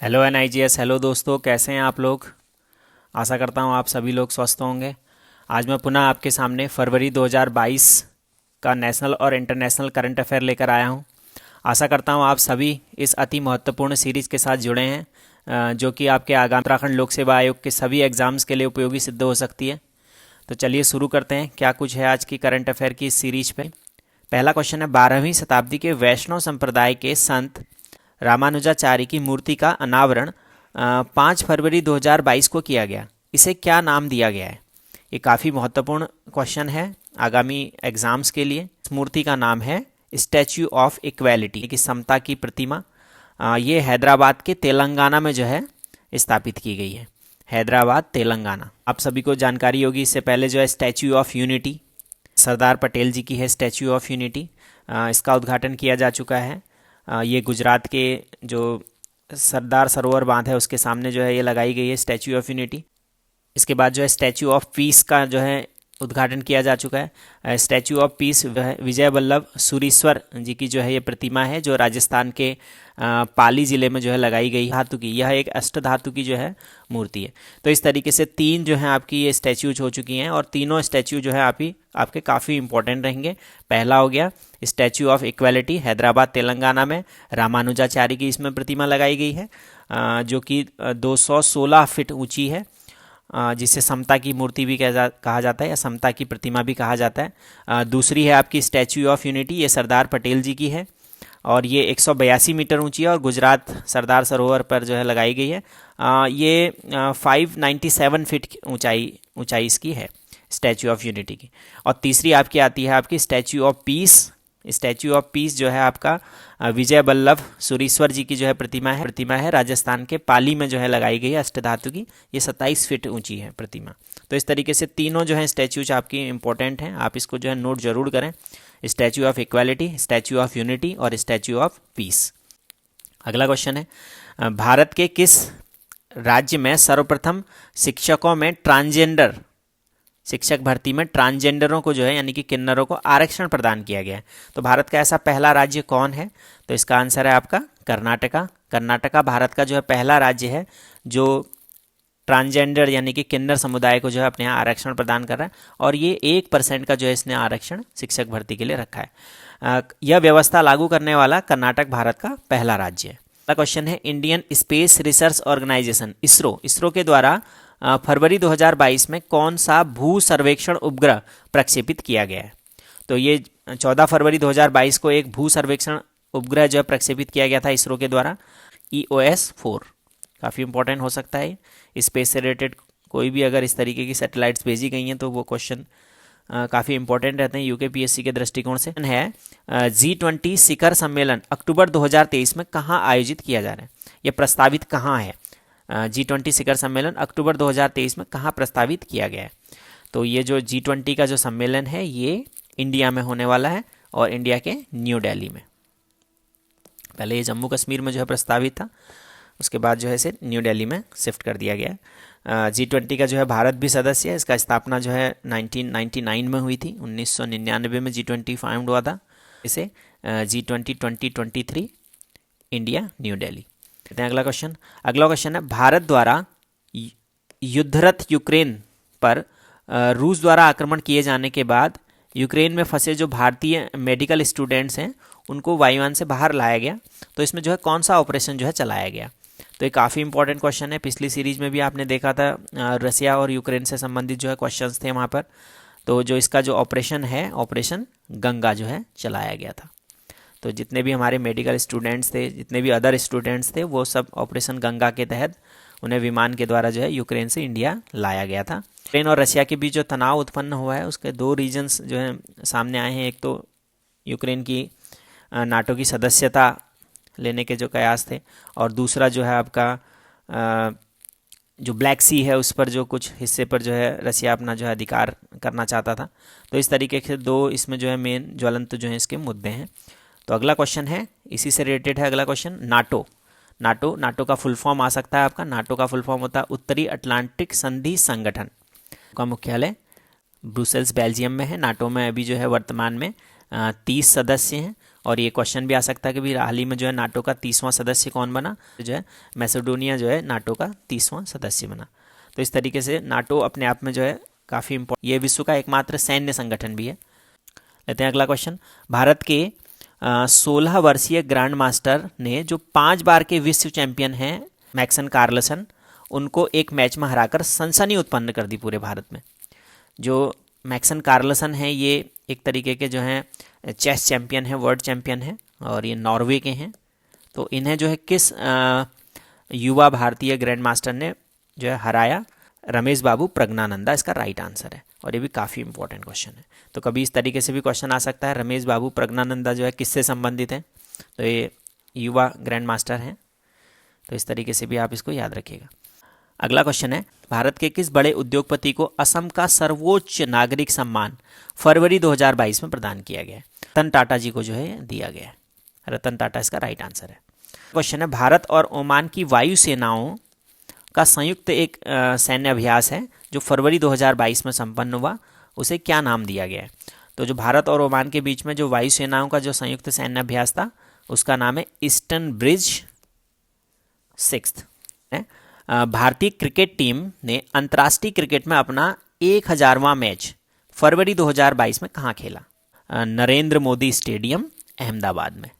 Hello NIGS। Hello दोस्तों, कैसे हैं आप लोग। आशा करता हूं आप सभी लोग स्वस्थ होंगे। आज मैं पुनः आपके सामने फरवरी 2022 का नेशनल और इंटरनेशनल करंट अफेयर लेकर आया हूं। आशा करता हूं आप सभी इस अति महत्वपूर्ण सीरीज के साथ जुड़े हैं, जो कि आपके आगामी उत्तराखंड लोक सेवा आयोग के सभी एग्जाम्स के लिए उपयोगी सिद्ध हो सकती है। तो चलिए शुरू करते हैं, क्या कुछ है आज की करंट अफेयर की इस सीरीज पे। पहला क्वेश्चन है, 12वीं शताब्दी के वैष्णव संप्रदाय के संत रामानुजाचार्य की मूर्ति का अनावरण 5 फरवरी 2022 को किया गया। इसे क्या नाम दिया गया है? ये काफ़ी महत्वपूर्ण क्वेश्चन है आगामी एग्जाम्स के लिए। इस मूर्ति का नाम है स्टैच्यू ऑफ इक्वेलिटी, की समता की प्रतिमा। ये हैदराबाद के तेलंगाना में जो है स्थापित की गई है। हैदराबाद तेलंगाना। आप सभी को जानकारी होगी, इससे पहले जो है statue of unity Sardar Patel जी की है। स्टैच्यू ऑफ यूनिटी इसका उद्घाटन किया जा चुका है। ये गुजरात के जो सरदार सरोवर बांध है उसके सामने जो है ये लगाई गई है स्टैच्यू ऑफ यूनिटी। इसके बाद जो है स्टैच्यू ऑफ पीस का जो है उद्घाटन किया जा चुका है। Statue of peace Vijay Vallabh Surishwar जी की जो है ये प्रतिमा है, जो राजस्थान के पाली ज़िले में जो है लगाई गई धातु की। यह एक अष्ट धातु की जो है मूर्ति है। तो इस तरीके से तीन जो है आपकी ये स्टैच्यूज हो चुकी हैं, और तीनों स्टैच्यू जो है आपके काफ़ी इंपॉर्टेंट रहेंगे। पहला हो गया statue of equality, Hyderabad Telangana में रामानुजाचार्य की इसमें प्रतिमा लगाई गई है, जो कि 216 फीट ऊंची है, जिसे समता की मूर्ति भी कहा जाता है या समता की प्रतिमा भी कहा जाता है। दूसरी है आपकी स्टैच्यू ऑफ यूनिटी, ये सरदार पटेल जी की है और ये 182 मीटर ऊंची है और गुजरात सरदार सरोवर पर जो है लगाई गई है। ये 597 फीट ऊंचाई इसकी है, स्टैच्यू ऑफ यूनिटी की। और तीसरी आपकी आती है आपकी statue of peace. Statue of peace जो है आपका विजय वल्लभ सुरीश्वर जी की जो है प्रतिमा है राजस्थान के पाली में जो है लगाई गई है अष्टधातु की। ये 27 फीट ऊंची है प्रतिमा। तो इस तरीके से तीनों जो है स्टैच्यूज आपकी इंपॉर्टेंट हैं, आप इसको जो है नोट जरूर करें। Statue of equality, statue of unity और स्टैच्यू ऑफ पीस। अगला क्वेश्चन है, भारत के किस राज्य में सर्वप्रथम शिक्षकों में ट्रांसजेंडर शिक्षक भर्ती में ट्रांसजेंडरों को जो है यानी कि किन्नरों को आरक्षण प्रदान किया गया है? तो भारत का ऐसा पहला राज्य कौन है? तो इसका आंसर है आपका कर्नाटका। कर्नाटका भारत का जो है पहला राज्य है जो ट्रांसजेंडर यानी कि किन्नर समुदाय को जो है अपने यहाँ आरक्षण प्रदान कर रहा है, और ये 1% का जो है इसने आरक्षण शिक्षक भर्ती के लिए रखा है। यह व्यवस्था लागू करने वाला कर्नाटक भारत का पहला राज्य है। अगला क्वेश्चन है, Indian space research organisation ISRO के द्वारा फरवरी 2022 में कौन सा भू सर्वेक्षण उपग्रह प्रक्षेपित किया गया है? तो ये 14 फरवरी 2022 को एक भू सर्वेक्षण उपग्रह जो है प्रक्षेपित किया गया था इसरो के द्वारा, EOS-4। काफ़ी इंपॉर्टेंट हो सकता है स्पेस से रिलेटेड। कोई भी अगर इस तरीके की सैटेलाइट्स भेजी गई हैं तो वो क्वेश्चन काफ़ी इंपॉर्टेंट रहते हैं UKPSC के दृष्टिकोण से। है G20 शिखर सम्मेलन अक्टूबर 2023 में कहाँ आयोजित किया जा रहा है? ये प्रस्तावित कहाँ है? G20 शिखर सम्मेलन अक्टूबर 2023 में कहाँ प्रस्तावित किया गया है? तो ये जो G20 का जो सम्मेलन है ये इंडिया में होने वाला है, और इंडिया के न्यू दिल्ली में। पहले ये जम्मू कश्मीर में जो है प्रस्तावित था, उसके बाद जो है इसे न्यू दिल्ली में शिफ्ट कर दिया गया है। G20 का जो है भारत भी सदस्य है। इसका स्थापना जो है 1999 में हुई थी। 1999 में G20 फाउंड हुआ था। इसे G20 2023 इंडिया न्यू दिल्ली कहते हैं। अगला क्वेश्चन है, भारत द्वारा युद्धरत यूक्रेन पर रूस द्वारा आक्रमण किए जाने के बाद यूक्रेन में फंसे जो भारतीय मेडिकल स्टूडेंट्स हैं उनको वायुयान से बाहर लाया गया। तो इसमें जो है कौन सा ऑपरेशन जो है चलाया गया? तो ये काफ़ी इंपॉर्टेंट क्वेश्चन है। पिछली सीरीज में भी आपने देखा था, रसिया और यूक्रेन से संबंधित जो है क्वेश्चंस थे वहाँ पर। तो जो इसका जो ऑपरेशन है, ऑपरेशन गंगा जो है चलाया गया था। तो जितने भी हमारे मेडिकल स्टूडेंट्स थे, जितने भी अदर स्टूडेंट्स थे, वो सब ऑपरेशन गंगा के तहत उन्हें विमान के द्वारा जो है यूक्रेन से इंडिया लाया गया था। यूक्रेन और रशिया के बीच जो तनाव उत्पन्न हुआ है उसके दो रीजन्स जो है सामने आए हैं। एक तो यूक्रेन की नाटो की सदस्यता लेने के जो कयास थे, और दूसरा जो है आपका जो ब्लैक सी है उस पर जो कुछ हिस्से पर जो है रसिया अपना जो है अधिकार करना चाहता था। तो इस तरीके से दो इसमें जो है मेन ज्वलंत जो है इसके मुद्दे हैं। तो अगला क्वेश्चन है, इसी से रिलेटेड है अगला क्वेश्चन, नाटो का फुल फॉर्म आ सकता है आपका। नाटो का फुल फॉर्म होता है उत्तरी अटलांटिक संधि संगठन। का मुख्यालय ब्रुसेल्स बेल्जियम में है। नाटो में अभी जो है वर्तमान में 30 सदस्य हैं, और ये क्वेश्चन भी आ सकता है कि भी हाल ही में जो है नाटो का 30वां सदस्य कौन बना, जो है मैसेडोनिया जो है नाटो का 30वां सदस्य बना। तो इस तरीके से नाटो अपने आप में जो है काफ़ी इम्पोर्टेंट, ये विश्व का एकमात्र सैन्य संगठन भी है। लेते हैं अगला क्वेश्चन। भारत के 16 वर्षीय ग्रैंड मास्टर ने जो 5 बार के विश्व चैंपियन हैं मैग्नस कार्लसन, उनको एक मैच में हराकर सनसनी उत्पन्न कर दी पूरे भारत में। जो मैग्नस कार्लसन है ये एक तरीके के जो हैं चेस चैंपियन है, वर्ल्ड चैंपियन है, और ये नॉर्वे के हैं। तो इन्हें जो है किस युवा भारतीय ग्रैंड मास्टर ने जो है हराया? रमेश बाबू प्रज्ञानंदा इसका राइट आंसर है, और ये भी काफ़ी इंपॉर्टेंट क्वेश्चन है। तो कभी इस तरीके से भी क्वेश्चन आ सकता है, रमेश बाबू प्रज्ञानंदा जो है किससे संबंधित हैं? तो ये युवा ग्रैंड मास्टर हैं। तो इस तरीके से भी आप इसको याद रखिएगा। अगला क्वेश्चन है, भारत के किस बड़े उद्योगपति को असम का सर्वोच्च नागरिक सम्मान फरवरी 2022 में प्रदान किया गया है? रतन टाटा जी को जो है दिया गया है। रतन टाटा इसका राइट आंसर है। क्वेश्चन है, भारत और ओमान की वायु सेनाओं का संयुक्त एक सैन्य अभ्यास है जो फरवरी 2022 में संपन्न हुआ, उसे क्या नाम दिया गया है? तो जो भारत और ओमान के बीच में जो वायु सेनाओं का जो संयुक्त सैन्य अभ्यास था उसका नाम है ईस्टर्न ब्रिज 6 है। भारतीय क्रिकेट टीम ने अंतर्राष्ट्रीय क्रिकेट में अपना 1000वां मैच फरवरी 2022 में कहाँ खेला? नरेंद्र मोदी स्टेडियम अहमदाबाद में।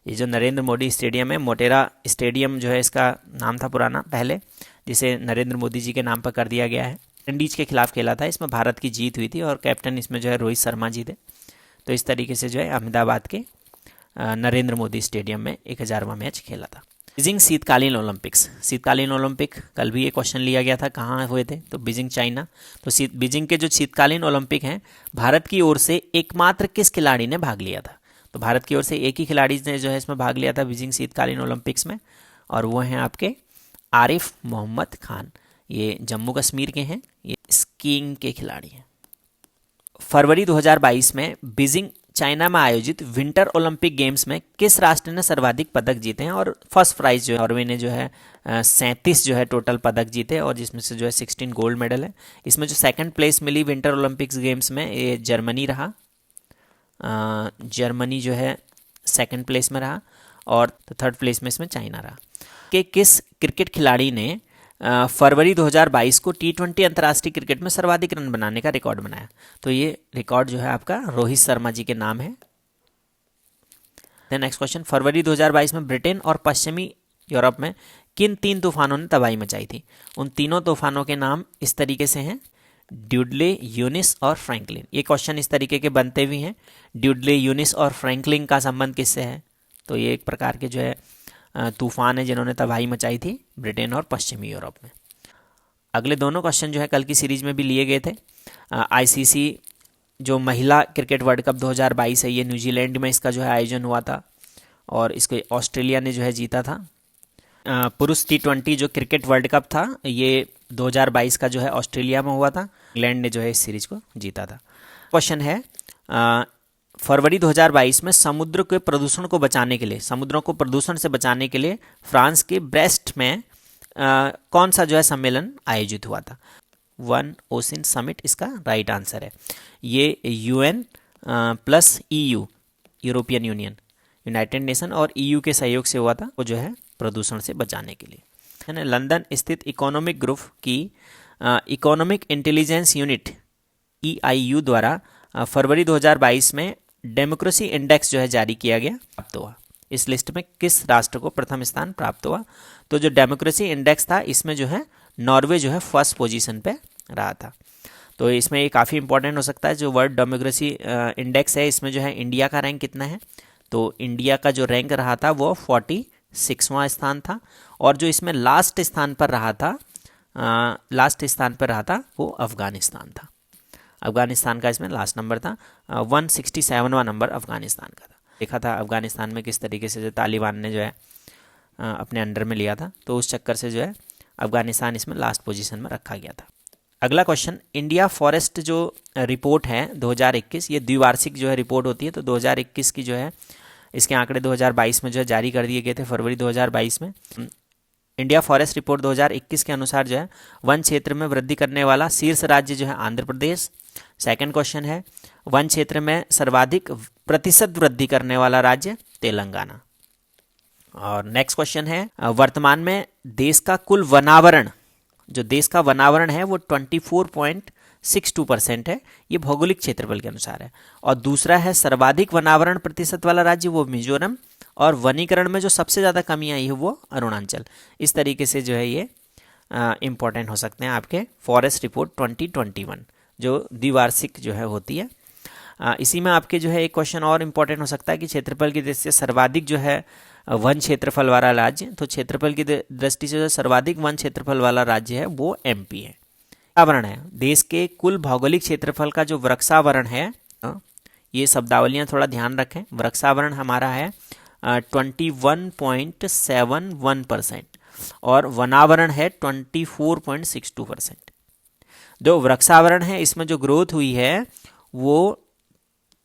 ये जो नरेंद्र मोदी स्टेडियम है, मोटेरा स्टेडियम जो है इसका नाम था पुराना पहले, जिसे नरेंद्र मोदी जी के नाम पर कर दिया गया है। इंडीज के खिलाफ खेला था, इसमें भारत की जीत हुई थी और कैप्टन इसमें जो है रोहित शर्मा जी थे। तो इस तरीके से जो है अहमदाबाद के नरेंद्र मोदी स्टेडियम में 1000वां मैच खेला था। बीजिंग शीतकालीन ओलंपिक्स, शीतकालीन ओलंपिक कल भी ये क्वेश्चन लिया गया था, कहाँ हुए थे? तो बीजिंग चाइना। तो बीजिंग के जो शीतकालीन ओलंपिक हैं, भारत की ओर से एकमात्र किस खिलाड़ी ने भाग लिया था? तो भारत की ओर से एक ही खिलाड़ी ने जो है इसमें भाग लिया था बीजिंग शीतकालीन ओलंपिक्स में, और वो हैं आपके आरिफ मोहम्मद खान। ये जम्मू कश्मीर के हैं, ये स्कीइंग के खिलाड़ी हैं। फरवरी 2022 में बीजिंग चाइना में आयोजित विंटर ओलंपिक गेम्स में किस राष्ट्र ने सर्वाधिक पदक जीते हैं? और फर्स्ट प्राइज जो है नॉर्वे ने जो है 37 जो है टोटल पदक जीते, और जिसमें से जो है 16 गोल्ड मेडल है। इसमें जो सेकंड प्लेस मिली विंटर ओलंपिक्स गेम्स में ये जर्मनी रहा। जर्मनी जो है सेकंड प्लेस में रहा, और थर्ड प्लेस में इसमें चाइना रहा। कि किस क्रिकेट खिलाड़ी ने फरवरी 2022 को T20 अंतर्राष्ट्रीय क्रिकेट में सर्वाधिक रन बनाने का रिकॉर्ड बनाया? तो ये रिकॉर्ड जो है आपका रोहित शर्मा जी के नाम है। नेक्स्ट क्वेश्चन, फरवरी 2022 में ब्रिटेन और पश्चिमी यूरोप में किन 3 तूफानों ने तबाही मचाई थी? उन तीनों तूफानों के नाम इस तरीके से हैं, ड्यूडले, यूनिस और फ्रैंकलिन। ये क्वेश्चन इस तरीके के बनते भी हैं, ड्यूडले, यूनिस और फ्रैंकलिन का संबंध किससे है? तो ये एक प्रकार के जो है तूफान है जिन्होंने तबाही मचाई थी ब्रिटेन और पश्चिमी यूरोप में। अगले दोनों क्वेश्चन जो है कल की सीरीज में भी लिए गए थे। आईसीसी जो महिला क्रिकेट वर्ल्ड कप 2022 है, ये न्यूजीलैंड में इसका जो है आयोजन हुआ था, और इसको ऑस्ट्रेलिया ने जो है जीता था। पुरुष T20 जो क्रिकेट वर्ल्ड कप था ये 2022 का जो है ऑस्ट्रेलिया में हुआ था, इंग्लैंड ने जो है इस सीरीज को जीता था। क्वेश्चन है, फरवरी 2022 में समुद्र के प्रदूषण को बचाने के लिए, समुद्रों को प्रदूषण से बचाने के लिए फ्रांस के ब्रेस्ट में कौन सा जो है सम्मेलन आयोजित हुआ था? वन ओशन समिट इसका राइट आंसर है। ये UN plus EU, European union, United nation और EU के सहयोग से हुआ था, वो जो है प्रदूषण से बचाने के लिए। है ना। लंदन स्थित इकोनॉमिक ग्रुप की इकोनॉमिक इंटेलिजेंस यूनिट EIU द्वारा फरवरी 2022 में डेमोक्रेसी इंडेक्स जो है जारी किया गया, प्राप्त हुआ। इस लिस्ट में किस राष्ट्र को प्रथम स्थान प्राप्त हुआ? तो जो डेमोक्रेसी इंडेक्स था इसमें जो है नॉर्वे जो है फर्स्ट पोजीशन पे रहा था। तो इसमें ये काफ़ी इंपॉर्टेंट हो सकता है। जो वर्ल्ड डेमोक्रेसी इंडेक्स है इसमें जो है इंडिया का रैंक कितना है? तो इंडिया का जो रैंक रहा था वो 46वां स्थान था, और जो इसमें लास्ट स्थान पर रहा था वो अफगानिस्तान था। अफगानिस्तान का इसमें लास्ट नंबर था, 167वां नंबर अफगानिस्तान का था। देखा था अफगानिस्तान में किस तरीके से जो तालिबान ने जो है अपने अंडर में लिया था, तो उस चक्कर से जो है अफगानिस्तान इसमें लास्ट पोजीशन में रखा गया था। अगला क्वेश्चन, इंडिया फॉरेस्ट जो रिपोर्ट है 2021, ये द्विवार्षिक जो है रिपोर्ट होती है, तो 2021 की जो है इसके आंकड़े 2022 में जो है जारी कर दिए गए थे फरवरी 2022 में। इंडिया फॉरेस्ट रिपोर्ट 2021 के अनुसार जो है वन क्षेत्र में वृद्धि करने वाला शीर्ष राज्य जो है आंध्र प्रदेश। सेकंड क्वेश्चन है, वन क्षेत्र में सर्वाधिक प्रतिशत वृद्धि करने वाला राज्य तेलंगाना। और नेक्स्ट क्वेश्चन है, वर्तमान में देश का कुल वनावरण, जो देश का वनावरण है वो 24.62% है, ये भौगोलिक क्षेत्रफल के अनुसार है। और दूसरा है सर्वाधिक वनावरण प्रतिशत वाला राज्य वो मिजोरम, और वनीकरण में जो सबसे ज़्यादा कमी आई है वो अरुणाचल। इस तरीके से जो है ये इम्पोर्टेंट हो सकते हैं आपके फॉरेस्ट रिपोर्ट 2021 जो द्विवार्षिक जो है होती है। इसी में आपके जो है एक क्वेश्चन और इम्पोर्टेंट हो सकता है कि क्षेत्रफल की दृष्टि से सर्वाधिक जो है वन क्षेत्रफल वाला राज्य, तो क्षेत्रफल की दृष्टि से जो सर्वाधिक वन क्षेत्रफल वाला राज्य है वो एमपी है। वृक्षावरण है, देश के कुल भौगोलिक क्षेत्रफल का जो वृक्षावरण है, ये शब्दावलियाँ थोड़ा ध्यान रखें, वृक्षावरण हमारा है 21.71% और वनावरण है 24.62%। जो वृक्षावरण है इसमें जो ग्रोथ हुई है वो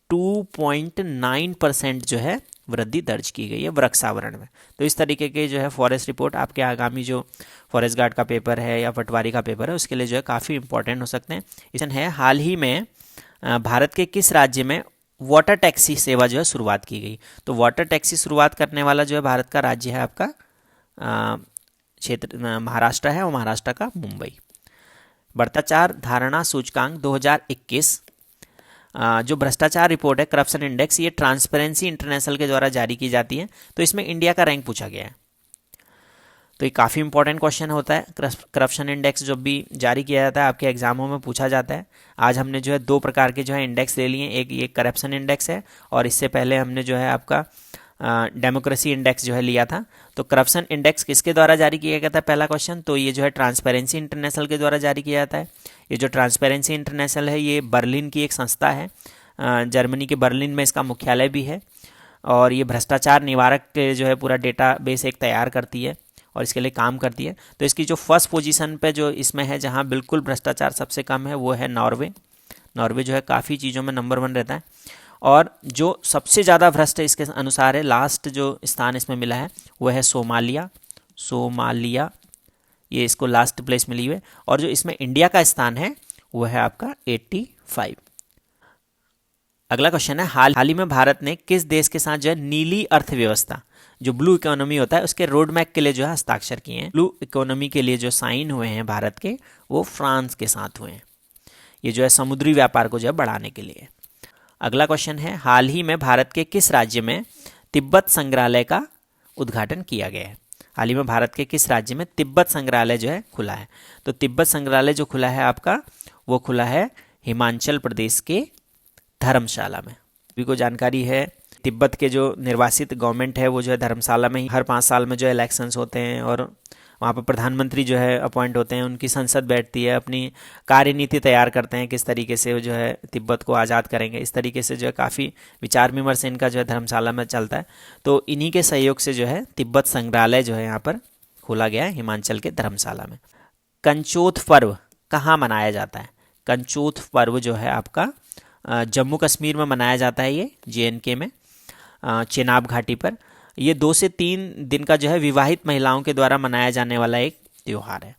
2.9% जो है वृद्धि दर्ज की गई है वृक्षावरण में। तो इस तरीके के जो है फॉरेस्ट रिपोर्ट आपके आगामी जो फॉरेस्ट गार्ड का पेपर है या पटवारी का पेपर है उसके लिए जो है काफ़ी इंपॉर्टेंट हो सकते हैं। इसमें है हाल ही में भारत के किस राज्य में वाटर टैक्सी सेवा जो है शुरुआत की गई। तो वाटर टैक्सी शुरुआत करने वाला जो है भारत का राज्य है आपका क्षेत्र महाराष्ट्र है, और महाराष्ट्र का मुंबई। भ्रष्टाचार धारणा सूचकांक 2021 जो भ्रष्टाचार रिपोर्ट है, करप्शन इंडेक्स, ये ट्रांसपेरेंसी इंटरनेशनल के द्वारा जारी की जाती है। तो इसमें इंडिया का रैंक पूछा गया है, तो ये काफ़ी इंपॉर्टेंट क्वेश्चन होता है। करप्शन इंडेक्स जब भी जारी किया जाता है आपके एग्जामों में पूछा जाता है। आज हमने जो है दो प्रकार के जो है इंडेक्स ले लिए, एक ये करप्शन इंडेक्स है और इससे पहले हमने जो है आपका डेमोक्रेसी इंडेक्स जो है लिया था। तो करप्शन इंडेक्स किसके द्वारा जारी किया गया था, पहला क्वेश्चन, तो ये जो है ट्रांसपेरेंसी इंटरनेशनल के द्वारा जारी किया जाता है। ये जो ट्रांसपेरेंसी इंटरनेशनल है ये बर्लिन की एक संस्था है, जर्मनी के बर्लिन में इसका मुख्यालय भी है, और ये भ्रष्टाचार निवारक के जो है पूरा डेटा बेस एक तैयार करती है और इसके लिए काम करती है। तो इसकी जो फर्स्ट पोजीशन पे जो इसमें है जहाँ बिल्कुल भ्रष्टाचार सबसे कम है वो है नॉर्वे। नॉर्वे जो है काफ़ी चीज़ों में नंबर 1 रहता है, और जो सबसे ज़्यादा भ्रष्ट इसके अनुसार है, लास्ट जो स्थान इसमें मिला है वो है सोमालिया, ये इसको लास्ट प्लेस मिली हुई है। और जो इसमें इंडिया का स्थान है वो है आपका 85। अगला क्वेश्चन है, हाल ही में भारत ने किस देश के साथ जो है नीली अर्थव्यवस्था, जो ब्लू इकोनॉमी होता है, उसके रोड मैप के लिए जो है हस्ताक्षर किए हैं। ब्लू इकोनॉमी के लिए जो साइन हुए हैं भारत के, वो फ्रांस के साथ हुए हैं। ये जो है समुद्री व्यापार को जो है बढ़ाने के लिए। अगला क्वेश्चन है, हाल ही में भारत के किस राज्य में तिब्बत संग्रहालय का उद्घाटन किया गया है। हाल ही में भारत के किस राज्य में तिब्बत संग्रहालय जो है खुला है। तो तिब्बत संग्रहालय जो खुला है आपका, वो खुला है हिमाचल प्रदेश के धर्मशाला में। सभी को जानकारी है तिब्बत के जो निर्वासित गवर्नमेंट है वो जो है धर्मशाला में ही हर 5 साल में जो है इलेक्शंस होते हैं, और वहाँ पर प्रधानमंत्री जो है अपॉइंट होते हैं, उनकी संसद बैठती है, अपनी कार्यनीति तैयार करते हैं किस तरीके से वो जो है तिब्बत को आज़ाद करेंगे। इस तरीके से जो है काफ़ी विचार विमर्श इनका जो है धर्मशाला में चलता है। तो इन्हीं के सहयोग से जो है तिब्बत संग्रहालय जो है यहाँ पर खोला गया है हिमाचल के धर्मशाला में। कंचोथ पर्व कहाँ मनाया जाता है। कंचोथ पर्व जो है आपका जम्मू कश्मीर में मनाया जाता है, ये JNK में चेनाब घाटी पर। ये 2 से 3 दिन का जो है विवाहित महिलाओं के द्वारा मनाया जाने वाला एक त्यौहार है।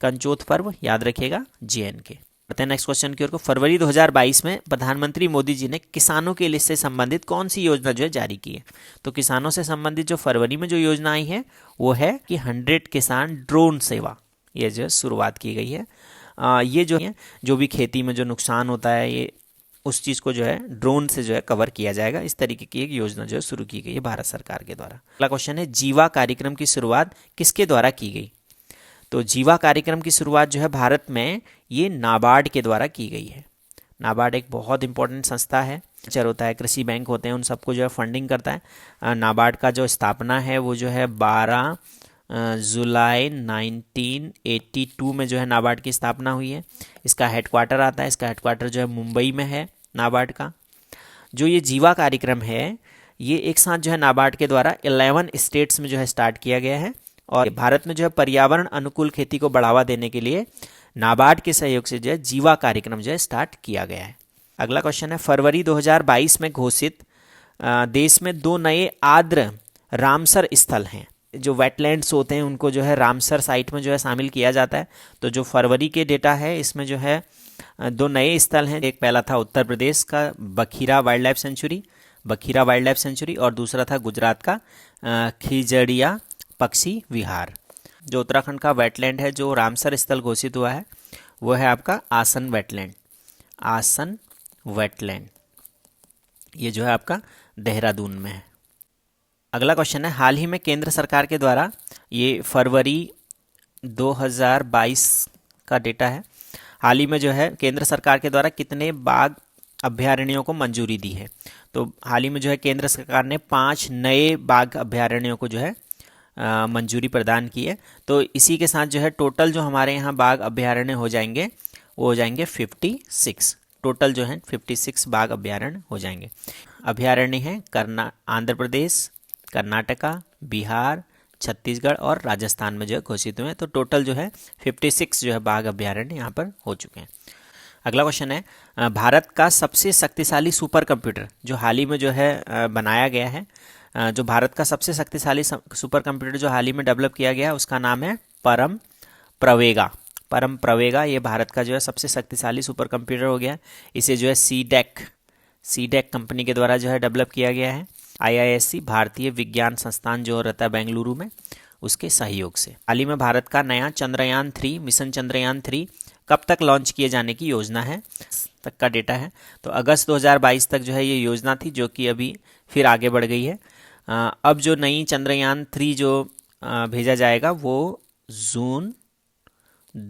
कंचोथ पर्व याद रखिएगा, JNK। बढ़ते हैं नेक्स्ट क्वेश्चन की ओर। फरवरी 2022 में प्रधानमंत्री मोदी जी ने किसानों के लिए से संबंधित कौन सी योजना जो है जारी की है। तो किसानों से संबंधित जो फरवरी में जो योजना आई है वो है कि 100 किसान ड्रोन सेवा, ये जो शुरुआत की गई है। ये जो है जो भी खेती में जो नुकसान होता है ये उस चीज़ को जो है ड्रोन से जो है कवर किया जाएगा। इस तरीके की एक योजना जो है शुरू की गई है भारत सरकार के द्वारा। अगला क्वेश्चन है, जीवा कार्यक्रम की शुरुआत किसके द्वारा की गई। तो जीवा कार्यक्रम की शुरुआत जो है भारत में ये नाबार्ड के द्वारा की गई है। नाबार्ड एक बहुत इंपॉर्टेंट संस्था है, चर होता है, कृषि बैंक होते हैं, उन सबको जो है फंडिंग करता है। नाबार्ड का जो स्थापना है वो जो है 12 जुलाई 1982 में जो है नाबार्ड की स्थापना हुई है। इसका हेडक्वार्टर आता है, इसका हेडक्वार्टर जो है मुंबई में है नाबार्ड का। जो ये जीवा कार्यक्रम है ये एक साथ जो है नाबार्ड के द्वारा 11 स्टेट्स में जो है स्टार्ट किया गया है, और भारत में जो है पर्यावरण अनुकूल खेती को बढ़ावा देने के लिए नाबार्ड के सहयोग से जो है जीवा कार्यक्रम जो है स्टार्ट किया गया है। अगला क्वेश्चन है, फरवरी 2022 में घोषित देश में 2 नए आर्द्र रामसर स्थल हैं। जो वेटलैंड्स होते हैं उनको जो है रामसर साइट में जो है शामिल किया जाता है। तो जो फरवरी के डेटा है इसमें जो है 2 नए स्थल हैं। एक पहला था उत्तर प्रदेश का Bakhira wild life sanctuary, Bakhira wild life sanctuary, और दूसरा था गुजरात का खिजड़िया पक्षी विहार। जो उत्तराखंड का वेटलैंड है जो रामसर स्थल घोषित हुआ है वो है आपका आसन वेटलैंड। आसन वेटलैंड ये जो है आपका देहरादून में है। अगला क्वेश्चन है, हाल ही में केंद्र सरकार के द्वारा, ये फरवरी 2022 का डेटा है, हाल ही में जो है केंद्र सरकार के द्वारा कितने बाघ अभयारण्यों को मंजूरी दी है। तो हाल ही में जो है केंद्र सरकार ने 5 नए बाघ अभयारण्यों को जो है मंजूरी प्रदान की है। तो इसी के साथ जो है टोटल जो हमारे यहाँ बाघ अभयारण्य हो जाएंगे वो हो जाएंगे 56। टोटल जो है 56 बाघ अभयारण्य हो जाएंगे। अभयारण्य हैं आंध्र प्रदेश, कर्नाटका, बिहार, छत्तीसगढ़ और राजस्थान में जो है घोषित हुए हैं। तो टोटल जो है 56 जो है बाघ अभयारण्य यहाँ पर हो चुके हैं। अगला क्वेश्चन है, भारत का सबसे शक्तिशाली सुपर कंप्यूटर जो हाल ही में जो है बनाया गया है, जो भारत का सबसे शक्तिशाली सुपर कंप्यूटर जो हाल ही में डेवलप किया गया है उसका नाम है परम प्रवेगा। परम प्रवेगा ये भारत का जो है सबसे शक्तिशाली सुपर कंप्यूटर हो गया। इसे जो है सीडेक कंपनी के द्वारा जो है डेवलप किया गया है। IISc भारतीय विज्ञान संस्थान जो रहता है बेंगलुरु में, उसके सहयोग से। हाल ही में भारत का नया चंद्रयान 3 मिशन चंद्रयान 3 कब तक लॉन्च किए जाने की योजना है तक का डेटा है। तो अगस्त 2022 तक जो है ये योजना थी जो कि अभी फिर आगे बढ़ गई है। अब जो नई चंद्रयान 3 जो भेजा जाएगा वो जून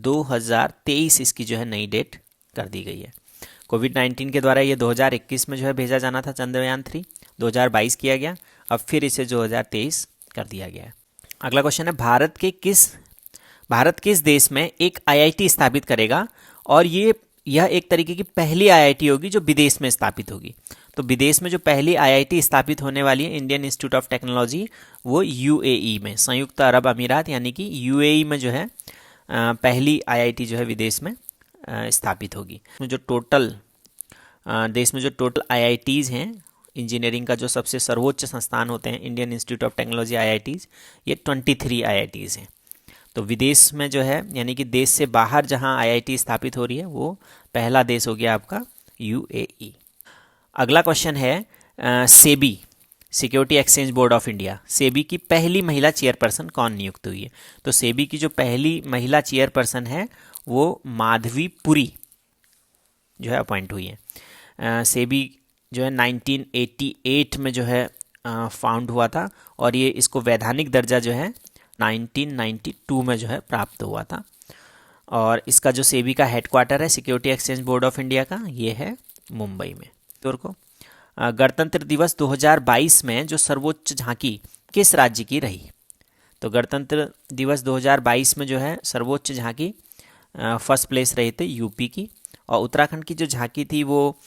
2023 इसकी जो है नई डेट कर दी गई है। कोविड-19 के द्वारा ये 2021 में जो है भेजा जाना था चंद्रयान 3, 2022 किया गया, अब फिर इसे 2023 कर दिया गया है। अगला क्वेश्चन है, भारत किस देश में एक IIT स्थापित करेगा और यह एक तरीके की पहली IIT होगी जो विदेश में स्थापित होगी। तो विदेश में जो पहली IIT स्थापित होने वाली है इंडियन इंस्टीट्यूट ऑफ टेक्नोलॉजी, वो UAE में, संयुक्त अरब अमीरात यानी कि UAE में जो है पहली IIT जो है विदेश में स्थापित होगी। देश में जो टोटल IITs हैं, इंजीनियरिंग का जो सबसे सर्वोच्च संस्थान होते हैं Indian institute of technology IITs, ये 23 IITs हैं। तो विदेश में जो है यानी कि देश से बाहर जहां IIT स्थापित हो रही है वो पहला देश हो गया आपका UAE। अगला क्वेश्चन है, SEBI security exchange board of India, SEBI की पहली महिला चेयरपर्सन कौन नियुक्त हुई है। तो सेबी की जो पहली महिला चेयरपर्सन है वो माधवी पुरी जो है अपॉइंट हुई है। सेबी जो है 1988 में जो है फाउंड हुआ था और ये इसको वैधानिक दर्जा जो है 1992 में जो है प्राप्त हुआ था। और इसका जो सेबी का हेडक्वार्टर है security exchange board of India का, ये है मुंबई में। को गणतंत्र दिवस 2022 में जो सर्वोच्च झांकी किस राज्य की रही। तो गणतंत्र दिवस 2022 में जो है सर्वोच्च झांकी फर्स्ट प्लेस रही थी यूपी की, और उत्तराखंड की जो झांकी थी वो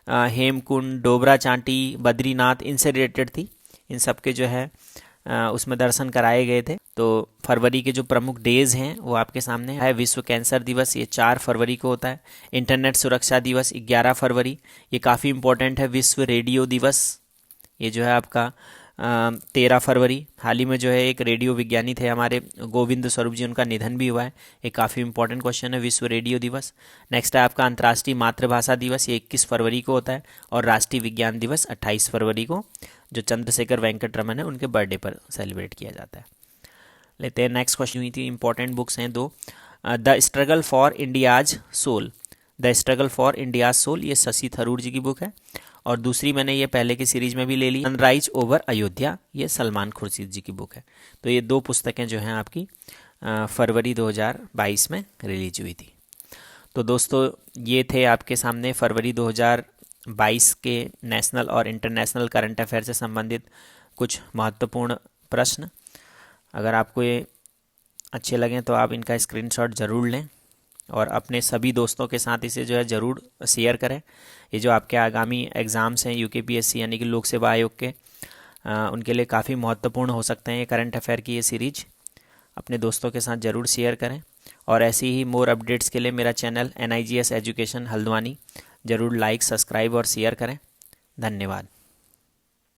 हेमकुंड, डोबरा चांटी, बद्रीनाथ इनसे रिलेटेड थी। इन सब के जो है उसमें दर्शन कराए गए थे। तो फरवरी के जो प्रमुख डेज हैं वो आपके सामने है। विश्व कैंसर दिवस ये 4 फरवरी को होता है। इंटरनेट सुरक्षा दिवस 11 फरवरी, ये काफ़ी इंपॉर्टेंट है। विश्व रेडियो दिवस ये जो है आपका 13 फरवरी। हाल ही में जो है एक रेडियो विज्ञानी थे हमारे गोविंद स्वरूप जी, उनका निधन भी हुआ है। एक काफ़ी इंपॉर्टेंट क्वेश्चन है विश्व रेडियो दिवस। नेक्स्ट है आपका अंतर्राष्ट्रीय मातृभाषा दिवस, ये 21 फरवरी को होता है। और राष्ट्रीय विज्ञान दिवस 28 फरवरी को, जो चंद्रशेखर वेंकट रमन है उनके बर्थडे पर सेलिब्रेट किया जाता है। लेते हैं नेक्स्ट क्वेश्चन। हुई थी इंपॉर्टेंट बुक्स हैं 2। The struggle for India's soul, the struggle for India's soul ये शशि थरूर जी की बुक है। और दूसरी मैंने ये पहले की सीरीज में भी ले ली, सनराइज ओवर अयोध्या, ये सलमान खुर्शीद जी की बुक है। तो ये 2 पुस्तकें जो हैं आपकी फरवरी 2022 में रिलीज हुई थी। तो दोस्तों ये थे आपके सामने फरवरी 2022 के नेशनल और इंटरनेशनल करंट अफेयर से संबंधित कुछ महत्वपूर्ण प्रश्न। अगर आपको ये अच्छे लगें तो आप इनका स्क्रीनशॉट ज़रूर लें और अपने सभी दोस्तों के साथ इसे जो है ज़रूर शेयर करें। ये जो आपके आगामी एग्ज़ाम्स हैं UKPSC यानी कि लोक सेवा आयोग के, उनके लिए काफ़ी महत्वपूर्ण हो सकते हैं ये करंट अफेयर की ये सीरीज। अपने दोस्तों के साथ ज़रूर शेयर करें और ऐसी ही मोर अपडेट्स के लिए मेरा चैनल NIGS एजुकेशन हल्द्वानी ज़रूर लाइक, सब्सक्राइब और शेयर करें। धन्यवाद।